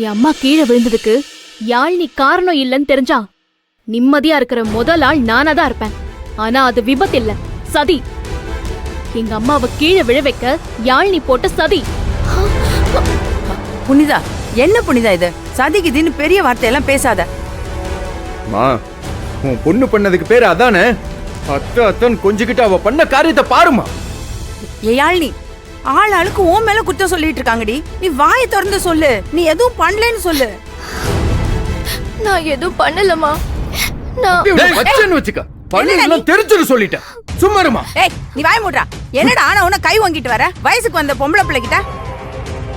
என் அம்மா கீழே விழுந்ததுக்கு யாழினி காரணம் இல்லைன்னு தெரிஞ்சா நிம்மதியா இருக்கிற முதல் ஆள் நானா தான் இருப்பேன். ஆனா அது விபத்து இல்ல, சதி. எங்க அம்மாவை கீழே விழ வைக்க யாழினி போட்ட சதி. புனிதா, என்ன புனிதா இது? சதிக்கு தின்னு பெரிய வார்த்தையெல்லாம் பேசாத. உன் பொண்ணு பண்ணதுக்கு பேரு அதானே? அத்தான் கொஞ்சிக்கிட்டு அவ பண்ண காரியத்தை பாருமா. ஏயாழ்னி, ஆளுக்கு உன் மேல குற்றம் சொல்லிட்டு இருக்காங்கடி. நீ வாயை திறந்து சொல்லு, நீ எதுவும் பண்ணலன்னு சொல்லு. நான் எதுவும் பண்ணலமா. வச்சுக்க பண்ணலாம் தெரிஞ்சுன்னு சொல்லிட்டேன். சும்மா இருமா. ஏய், நீ வாய் மூடுறா. என்னடா ஆனா உன கை வாங்கிட்டு வர? வயசுக்கு வந்த பொம்பளை பிள்ளைகிட்ட.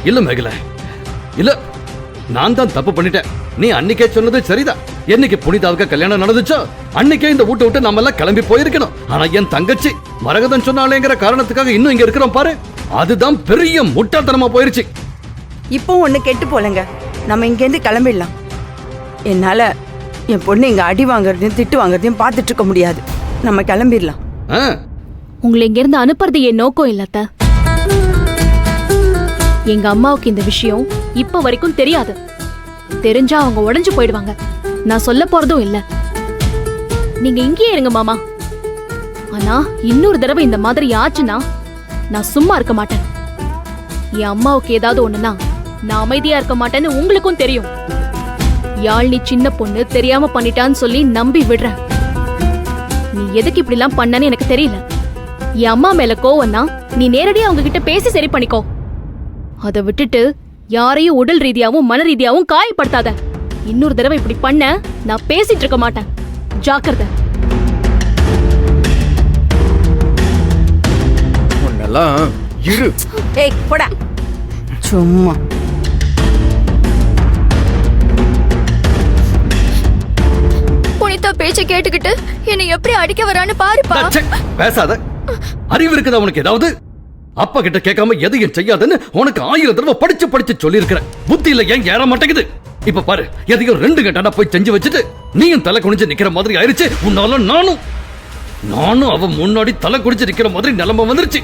இல்ல மேகல, இல்ல நான் தான் தப்பு பண்ணிட்டேன். நீ அன்னைக்கே சொன்னது சரிதான். என்னைக்கு புனிதாவுக்கு கல்யாணம் நடந்துச்சோ அன்னைக்கே இந்த வீட்டை விட்டு நம்ம எல்லாம் கிளம்பி போயிருக்கணும். ஆனா என் தங்கச்சி மரகதன் சொன்னாலேங்கிற காரணத்துக்காக இன்னும் இங்க இருக்கிறோம் பாரு, அதுதான் பெரிய முட்டாள்தனமா போயிருச்சு. இப்போ ஒண்ணு கெட்டு போலங்க, நம்ம இங்க இருந்து கிளம்பிடலாம். என்னால என் பொண்ணு இங்க அடி வாங்குறதையும் திட்டு வாங்குறதையும் பார்த்துட்டு இருக்க முடியாது. நம்ம கிளம்பிடலாம். உங்களை இங்க இருந்து அனுப்புறது என் நோக்கம் இல்லத்த. எங்க அம்மாவுக்கு இந்த விஷயம் இப்ப வரைக்கும் தெரியாது. தெரிஞ்சா அவங்க உடைஞ்சு போயிடுவாங்க. நான் சொல்ல போறதும் இல்ல. நீங்க இங்கேயே இருங்க மாமா. ஆனா இன்னொரு தடவை இந்த மாதிரி ஆச்சுன்னா நான் சும்மா இருக்க மாட்டேன். என் அம்மாவுக்கு ஏதாவது ஒண்ணுனா நான் அமைதியா இருக்க மாட்டேன்னு உங்களுக்கும் தெரியும். யாழ்னி சின்ன பொண்ணு தெரியாம பண்ணிட்டான்னு சொல்லி நம்பி விடுறேன். நீ எதுக்கு இப்படி எல்லாம் பண்ணன்னு எனக்கு தெரியல. என் அம்மா மேல கோவம்னா நீ நேரடியா அவங்க கிட்ட பேசி சரி பண்ணிக்கோ. அதை விட்டுட்டு யாரையும் உடல் ரீதியாவும் மன ரீதியாவும் காயப்படுத்தாத. இன்னொரு தடவை இப்படி பண்ண நான் பேசிட்டு இருக்க மாட்டேன். ஜாக்கிரதை. உன்னெல்லாம் இரு. ஏய் போடா சும்மா. புனிதா பேச்ச கேட்டுக்கிட்டு என்னை எப்படி அடிக்க வரான்னு பாருப்பா. பேசாத. அறிவு இருக்குதா உனக்கு ஏதாவது? அப்பா கிட்ட கேட்காம எதையும் செய்யாதுன்னு உனக்கு 1000 தடவை படிச்சு சொல்லி இருக்கிற. புத்தி இல்ல ஏன் ஏற மாட்டேங்குது? இப்ப பாரு, எதையும் 2 கட்டா போய் செஞ்சு வச்சுட்டு நீயும் தலை குனிஞ்சு நிக்கிற மாதிரி ஆயிருச்சு. உன்னால நானும் அவ முன்னாடி தலை குடிச்சு நிக்கிற மாதிரி நிலைமை வந்துருச்சு.